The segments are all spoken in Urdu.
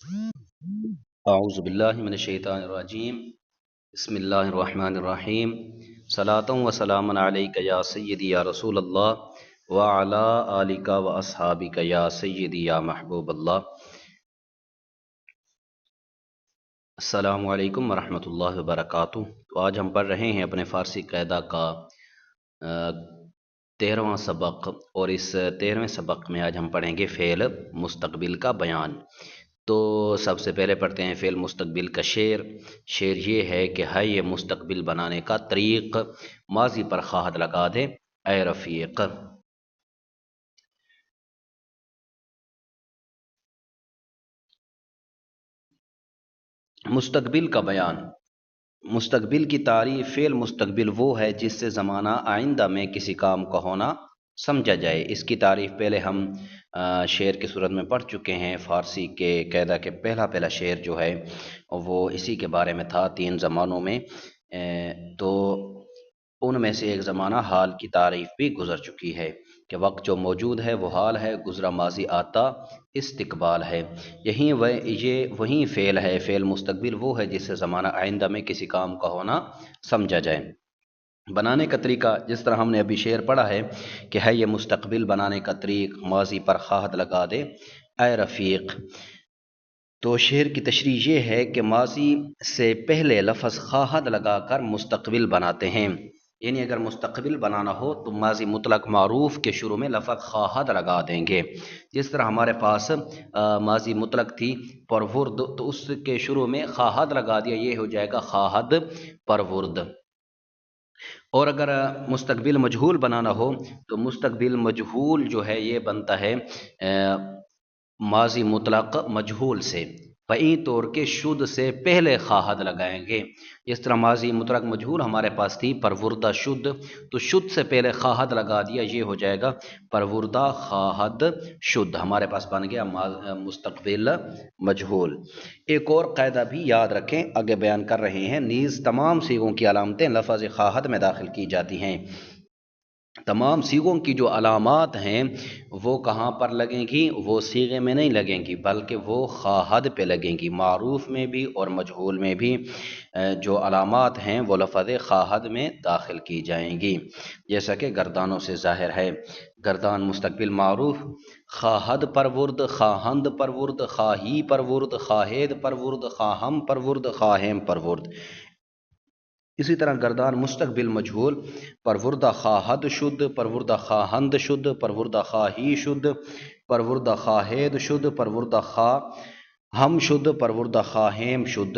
اعوذ باللہ من الشیطان الرجیم بسم اللہ الرحمن الرحیم صلاۃ و سلام علیک یا سیدی یا رسول اللہ وعلی آلک و اصحابک یا سیدی یا محبوب اللہ۔ السلام علیکم ورحمۃ اللہ وبرکاتہ۔ تو آج ہم پڑھ رہے ہیں اپنے فارسی قاعدہ کا 13واں سبق، اور اس 13ویں سبق میں آج ہم پڑھیں گے فعل مستقبل کا بیان۔ تو سب سے پہلے پڑھتے ہیں فعل مستقبل کا شعر۔ شعر یہ ہے کہ ہے یہ مستقبل بنانے کا طریق، ماضی پر خواہد لگا دے اے رفیق۔ مستقبل کا بیان۔ مستقبل کی تعریف: فعل مستقبل وہ ہے جس سے زمانہ آئندہ میں کسی کام کا ہونا سمجھا جائے۔ اس کی تعریف پہلے ہم شعر کی صورت میں پڑھ چکے ہیں۔ فارسی کے قاعدہ کے پہلا شعر جو ہے وہ اسی کے بارے میں تھا، 3 زمانوں میں۔ تو ان میں سے ایک زمانہ حال کی تعریف بھی گزر چکی ہے کہ وقت جو موجود ہے وہ حال ہے، گزرا ماضی آتا استقبال ہے۔ یہ وہی فعل ہے۔ فعل مستقبل وہ ہے جس سے زمانہ آئندہ میں کسی کام کا ہونا سمجھا جائے۔ بنانے کا طریقہ، جس طرح ہم نے ابھی شعر پڑھا ہے کہ ہے یہ مستقبل بنانے کا طریق، ماضی پر خواہد لگا دے اے رفیق۔ تو شعر کی تشریح یہ ہے کہ ماضی سے پہلے لفظ خواہد لگا کر مستقبل بناتے ہیں، یعنی اگر مستقبل بنانا ہو تو ماضی مطلق معروف کے شروع میں لفظ خواہد لگا دیں گے۔ جس طرح ہمارے پاس ماضی مطلق تھی پرورد، تو اس کے شروع میں خواہد لگا دیا، یہ ہو جائے گا خواہد پرورد۔ اور اگر مستقبل مجہول بنانا ہو تو مستقبل مجہول جو ہے یہ بنتا ہے ماضی مطلق مجہول سے، فعیں طور کے شد سے پہلے خواہد لگائیں گے۔ اس طرح ماضی مطلق مجہول ہمارے پاس تھی پروردہ شد، تو شد سے پہلے خواہد لگا دیا، یہ ہو جائے گا پروردہ خواہد شد، ہمارے پاس بن گیا مستقبل مجہول۔ ایک اور قاعدہ بھی یاد رکھیں، آگے بیان کر رہے ہیں، نیز تمام صیغوں کی علامتیں لفظ خواہد میں داخل کی جاتی ہیں۔ تمام صیغوں کی جو علامات ہیں وہ کہاں پر لگیں گی؟ وہ صیغے میں نہیں لگیں گی، بلکہ وہ خواہد پہ لگیں گی۔ معروف میں بھی اور مجہول میں بھی جو علامات ہیں وہ لفظ خواہد میں داخل کی جائیں گی، جیسا کہ گردانوں سے ظاہر ہے۔ گردان مستقبل معروف، خواہد پرورد، خواہند پرورد، خواہی پرورد، خواہید پرورد، خواہم پرورد، خواہم پرورد۔ اسی طرح گردان مستقبل مجہول، پروردہ خواہد شد، پروردہ خواہند شد، پروردہ خواہی شد، پروردہ خواہید شد، پروردہ خواہم شد، پروردہ خواہم شد۔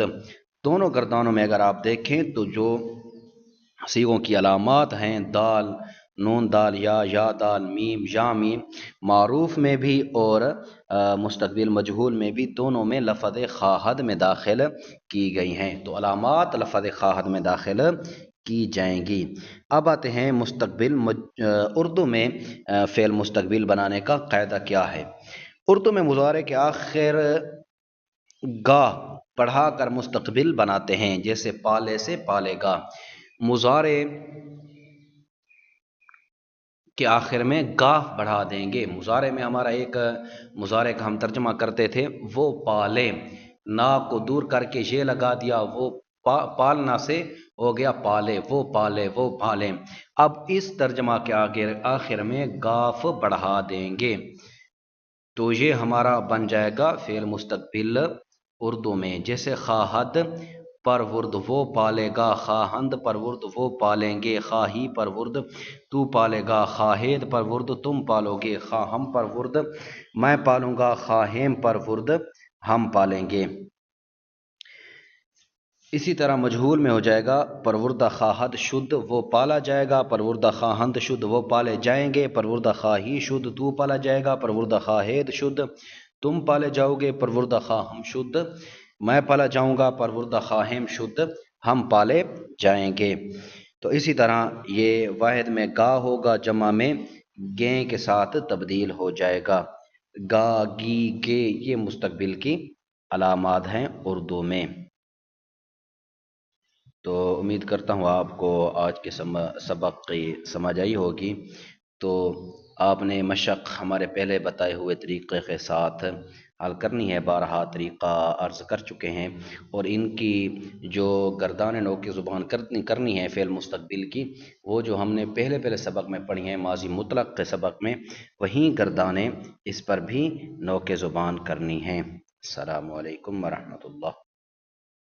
دونوں گردانوں میں اگر آپ دیکھیں تو جو صیغوں کی علامات ہیں، دال، نون دال یا دال، میم یا میم، معروف میں بھی اور مستقبل مجہول میں بھی، دونوں میں لفظ خواہد میں داخل کی گئی ہیں، تو علامات لفظ خواہد میں داخل کی جائیں گی۔ اب آتے ہیں مستقبل اردو میں فعل مستقبل بنانے کا قاعدہ کیا ہے۔ اردو میں مضارع کے آخر گاہ پڑھا کر مستقبل بناتے ہیں، جیسے پالے سے پالے گا۔ مضارع کے آخر میں گاہ بڑھا دیں گے۔ مضارع میں ہمارا ایک مضارع کا ہم ترجمہ کرتے تھے، وہ پالے، نا کو دور کر کے یہ لگا دیا، وہ پالنا سے ہو گیا پالے، وہ پالے، وہ پالے۔ اب اس ترجمہ کے آخر میں گاف بڑھا دیں گے، تو یہ ہمارا بن جائے گا فعل مستقبل اردو میں، جیسے خواہد پرورد وہ پالے گا، خواہند پرورد وہ پالیں گے، خواہی پرورد تو پالے گا، خواہید پرورد تم پالو گے، خواہم پرورد میں پالوں گا، خواہم پرورد ہم پالیں گے۔ اسی طرح مجہول میں ہو جائے گا پروردہ خواہد شد وہ پالا جائے گا، پروردہ خواہند شد وہ پالے جائیں گے، پروردہ خواہی شد تو پالا جائے گا، پروردہ خواہید شد تم پالے جاؤ گے، پروردہ خواہم شد میں پالا جاؤں گا، پروردہ خواہم شد ہم پالے جائیں گے۔ تو اسی طرح یہ واحد میں گا ہوگا، جمع میں گیں کے ساتھ تبدیل ہو جائے گا۔ گا، گی، گے، یہ مستقبل کی علامات ہیں اردو میں۔ تو امید کرتا ہوں آپ کو آج کے سبق کی سمجھ آئی ہوگی۔ تو آپ نے مشق ہمارے پہلے بتائے ہوئے طریقے کے ساتھ حل کرنی ہے، بارہا طریقہ عرض کر چکے ہیں، اور ان کی جو گردان نو کی زبان کرنی ہے فعل مستقبل کی، وہ جو ہم نے پہلے سبق میں پڑھی ہیں ماضی مطلق کے سبق میں، وہیں گردانیں اس پر بھی نو کے زبان کرنی ہیں۔ السلام علیکم ورحمۃ اللہ۔